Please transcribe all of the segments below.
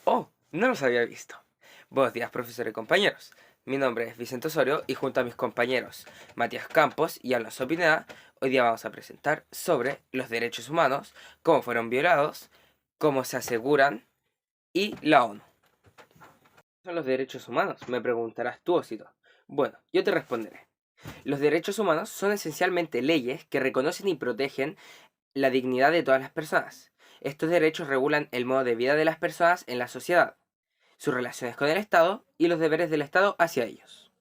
Oh, no los había visto. Buenos días, profesor y compañeros. Mi nombre es Vicente Osorio y junto a mis compañeros Matías Campos y Alonso Pineda, hoy día vamos a presentar sobre los derechos humanos, cómo fueron violados, cómo se aseguran y la ONU. ¿Qué son los derechos humanos? Me preguntarás tú, Osito. Bueno, yo te responderé. Los derechos humanos son esencialmente leyes que reconocen y protegen la dignidad de todas las personas. Estos derechos regulan el modo de vida de las personas en la sociedad, sus relaciones con el Estado y los deberes del Estado hacia ellos.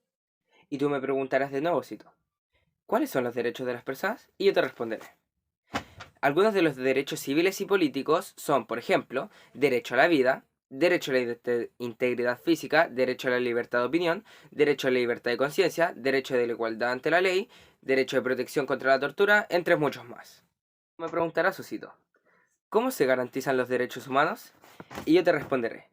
Y tú me preguntarás de nuevo, Cito, ¿cuáles son los derechos de las personas? Y yo te responderé. Algunos de los derechos civiles y políticos son, por ejemplo, derecho a la vida, derecho a la integridad física, derecho a la libertad de opinión, derecho a la libertad de conciencia, derecho de la igualdad ante la ley, derecho de protección contra la tortura, entre muchos más. Me preguntarás, Cito, ¿cómo se garantizan los derechos humanos? Y yo te responderé.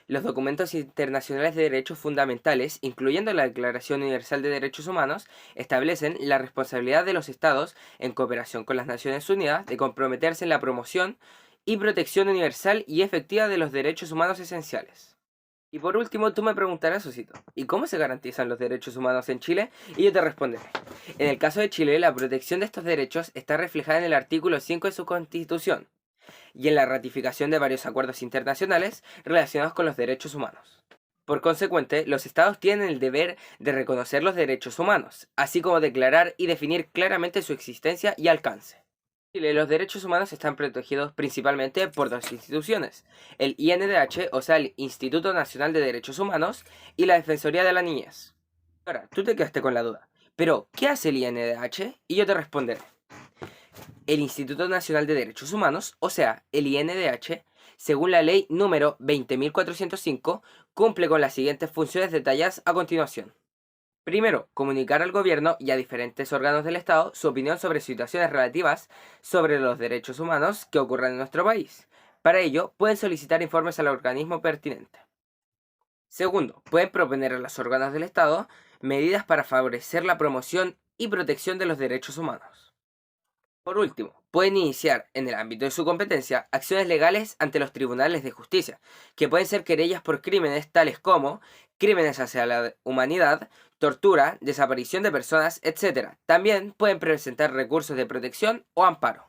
Los documentos internacionales de derechos fundamentales, incluyendo la Declaración Universal de Derechos Humanos, establecen la responsabilidad de los Estados, en cooperación con las Naciones Unidas, de comprometerse en la promoción y protección universal y efectiva de los derechos humanos esenciales. Y por último, tú me preguntarás, Susito, ¿y cómo se garantizan los derechos humanos en Chile? Y yo te responderé. En el caso de Chile, la protección de estos derechos está reflejada en el artículo 5 de su Constitución y en la ratificación de varios acuerdos internacionales relacionados con los derechos humanos. Por consecuente, los estados tienen el deber de reconocer los derechos humanos, así como declarar y definir claramente su existencia y alcance. En Chile, los derechos humanos están protegidos principalmente por dos instituciones, el INDH, o sea, el Instituto Nacional de Derechos Humanos, y la Defensoría de la Niñez. Ahora, tú te quedaste con la duda, pero ¿qué hace el INDH? Y yo te responderé. El Instituto Nacional de Derechos Humanos, o sea, el INDH, según la ley número 20.405, cumple con las siguientes funciones detalladas a continuación. Primero, comunicar al gobierno y a diferentes órganos del Estado su opinión sobre situaciones relativas sobre los derechos humanos que ocurran en nuestro país. Para ello, pueden solicitar informes al organismo pertinente. Segundo, pueden proponer a los órganos del Estado medidas para favorecer la promoción y protección de los derechos humanos. Por último, pueden iniciar, en el ámbito de su competencia, acciones legales ante los tribunales de justicia, que pueden ser querellas por crímenes tales como crímenes hacia la humanidad, tortura, desaparición de personas, etc. También pueden presentar recursos de protección o amparo.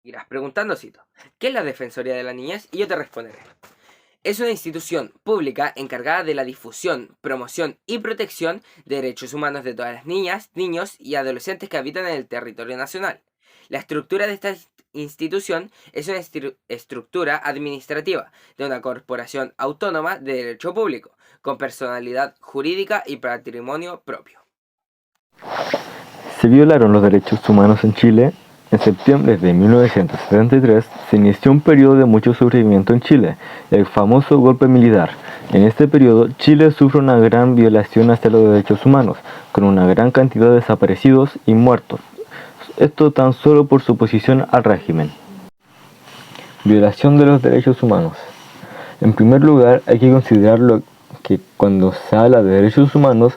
Irás preguntando, Cito, ¿qué es la Defensoría de la Niñez? Y yo te responderé. Es una institución pública encargada de la difusión, promoción y protección de derechos humanos de todas las niñas, niños y adolescentes que habitan en el territorio nacional. La estructura de esta institución es una estructura administrativa de una corporación autónoma de derecho público, con personalidad jurídica y patrimonio propio. Se violaron los derechos humanos en Chile. En septiembre de 1973 se inició un periodo de mucho sufrimiento en Chile, el famoso golpe militar. En este periodo, Chile sufre una gran violación hacia los derechos humanos, con una gran cantidad de desaparecidos y muertos. Esto tan solo por su oposición al régimen. Violación de los derechos humanos. En primer lugar, hay que considerar que cuando se habla de derechos humanos,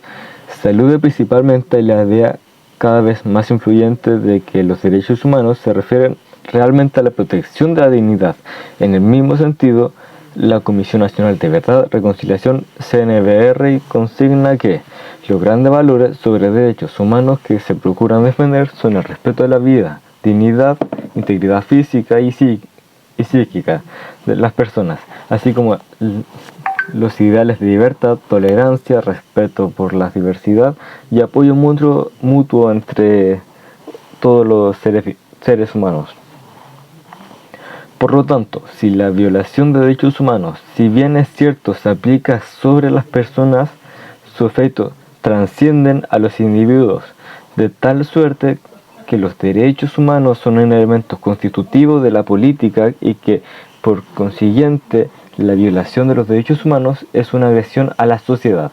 se alude principalmente a la idea cada vez más influyente de que los derechos humanos se refieren realmente a la protección de la dignidad. En el mismo sentido, la Comisión Nacional de Verdad y Reconciliación, CNVR, consigna que los grandes valores sobre derechos humanos que se procuran defender son el respeto de la vida, dignidad, integridad física y psíquica de las personas, así como los ideales de libertad, tolerancia, respeto por la diversidad y apoyo mutuo entre todos los seres humanos. Por lo tanto, si la violación de derechos humanos, si bien es cierto, se aplica sobre las personas, sus efectos trascienden a los individuos, de tal suerte que los derechos humanos son un elemento constitutivo de la política y que, por consiguiente, la violación de los derechos humanos es una agresión a la sociedad.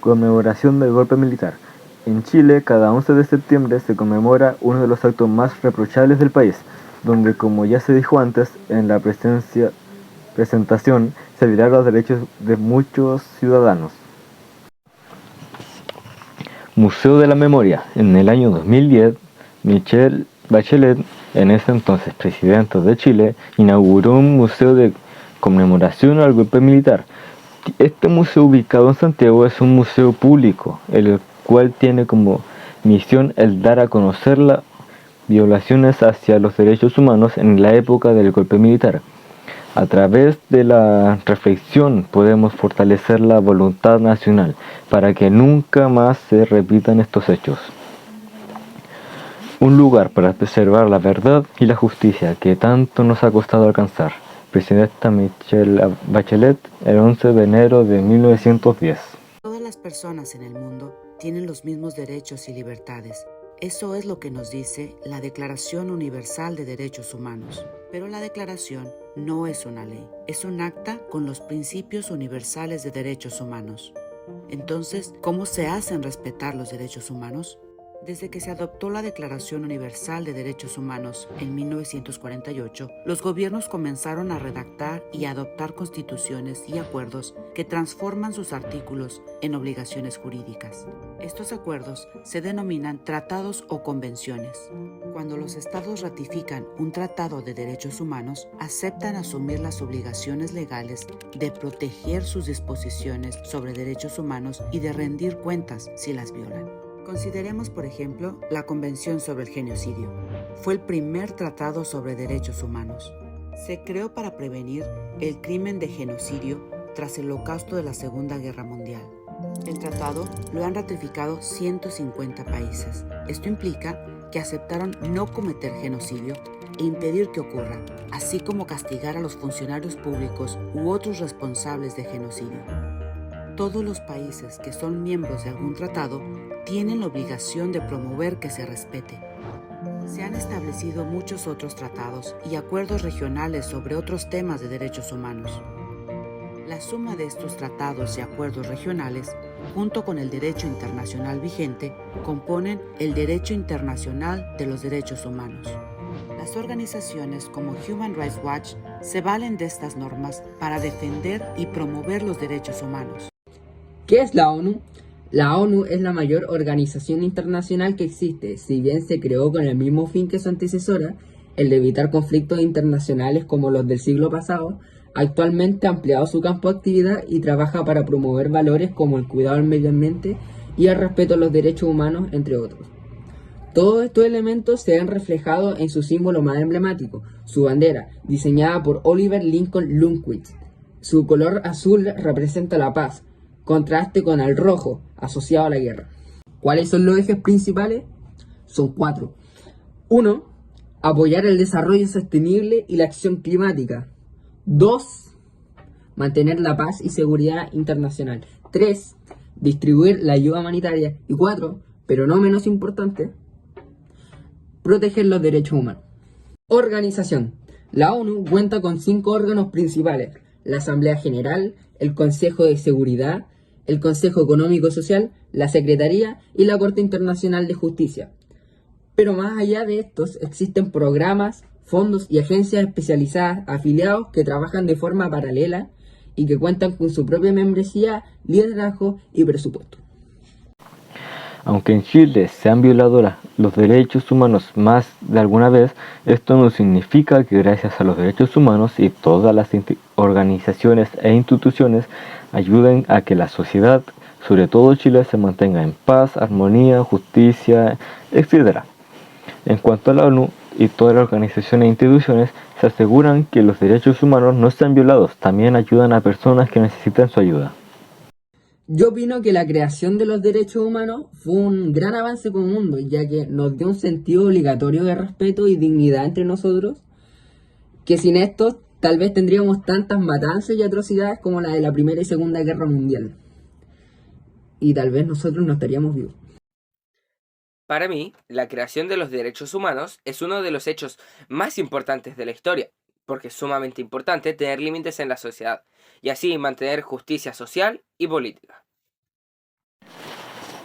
Conmemoración del golpe militar. En Chile, cada 11 de septiembre se conmemora uno de los actos más reprochables del país, donde, como ya se dijo antes, en la presentación se violaron los derechos de muchos ciudadanos. Museo de la Memoria. En el año 2010, Michelle Bachelet, en ese entonces presidenta de Chile, inauguró un museo conmemoración al golpe militar. Este museo ubicado en Santiago es un museo público, el cual tiene como misión el dar a conocer las violaciones hacia los derechos humanos en la época del golpe militar. A través de la reflexión podemos fortalecer la voluntad nacional para que nunca más se repitan estos hechos. Un lugar para preservar la verdad y la justicia que tanto nos ha costado alcanzar. Presidenta Michelle Bachelet, el 11 de enero de 1910. Todas las personas en el mundo tienen los mismos derechos y libertades. Eso es lo que nos dice la Declaración Universal de Derechos Humanos. Pero la declaración no es una ley, es un acta con los principios universales de derechos humanos. Entonces, ¿cómo se hacen respetar los derechos humanos? Desde que se adoptó la Declaración Universal de Derechos Humanos en 1948, los gobiernos comenzaron a redactar y a adoptar constituciones y acuerdos que transforman sus artículos en obligaciones jurídicas. Estos acuerdos se denominan tratados o convenciones. Cuando los estados ratifican un tratado de derechos humanos, aceptan asumir las obligaciones legales de proteger sus disposiciones sobre derechos humanos y de rendir cuentas si las violan. Consideremos, por ejemplo, la Convención sobre el Genocidio. Fue el primer tratado sobre derechos humanos. Se creó para prevenir el crimen de genocidio tras el holocausto de la Segunda Guerra Mundial. El tratado lo han ratificado 150 países. Esto implica que aceptaron no cometer genocidio e impedir que ocurra, así como castigar a los funcionarios públicos u otros responsables de genocidio. Todos los países que son miembros de algún tratado tienen la obligación de promover que se respete. Se han establecido muchos otros tratados y acuerdos regionales sobre otros temas de derechos humanos. La suma de estos tratados y acuerdos regionales, junto con el derecho internacional vigente, componen el derecho internacional de los derechos humanos. Las organizaciones como Human Rights Watch se valen de estas normas para defender y promover los derechos humanos. ¿Qué es la ONU? La ONU es la mayor organización internacional que existe, si bien se creó con el mismo fin que su antecesora, el de evitar conflictos internacionales como los del siglo pasado. Actualmente ha ampliado su campo de actividad y trabaja para promover valores como el cuidado del medio ambiente y el respeto a los derechos humanos, entre otros. Todos estos elementos se ven reflejados en su símbolo más emblemático, su bandera, diseñada por Oliver Lincoln Lundquist. Su color azul representa la paz, contraste con el rojo, asociado a la guerra. ¿Cuáles son los ejes principales? Son 4. 1. Apoyar el desarrollo sostenible y la acción climática. 2. Mantener la paz y seguridad internacional. 3. Distribuir la ayuda humanitaria. Y 4, pero no menos importante, proteger los derechos humanos. Organización. La ONU cuenta con 5 órganos principales: la Asamblea General, el Consejo de Seguridad, el Consejo Económico y Social, la Secretaría y la Corte Internacional de Justicia. Pero más allá de estos, existen programas, fondos y agencias especializadas afiliados que trabajan de forma paralela y que cuentan con su propia membresía, liderazgo y presupuesto. Aunque en Chile se han violado los derechos humanos más de alguna vez, esto no significa que gracias a los derechos humanos y todas las organizaciones e instituciones ayuden a que la sociedad, sobre todo Chile, se mantenga en paz, armonía, justicia, etc. En cuanto a la ONU y todas las organizaciones e instituciones, se aseguran que los derechos humanos no están violados, también ayudan a personas que necesitan su ayuda. Yo opino que la creación de los derechos humanos fue un gran avance para el mundo, ya que nos dio un sentido obligatorio de respeto y dignidad entre nosotros, que sin esto tal vez tendríamos tantas matanzas y atrocidades como la de la Primera y Segunda Guerra Mundial. Y tal vez nosotros no estaríamos vivos. Para mí, la creación de los derechos humanos es uno de los hechos más importantes de la historia, porque es sumamente importante tener límites en la sociedad y así mantener justicia social y política.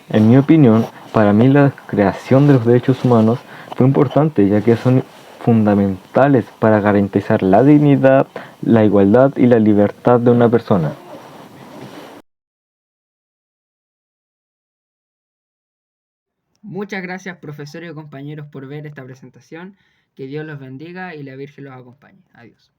En mi opinión, para mí la creación de los derechos humanos fue importante, ya que son fundamentales para garantizar la dignidad, la igualdad y la libertad de una persona. Muchas gracias, profesores y compañeros, por ver esta presentación. Que Dios los bendiga y la Virgen los acompañe. Adiós.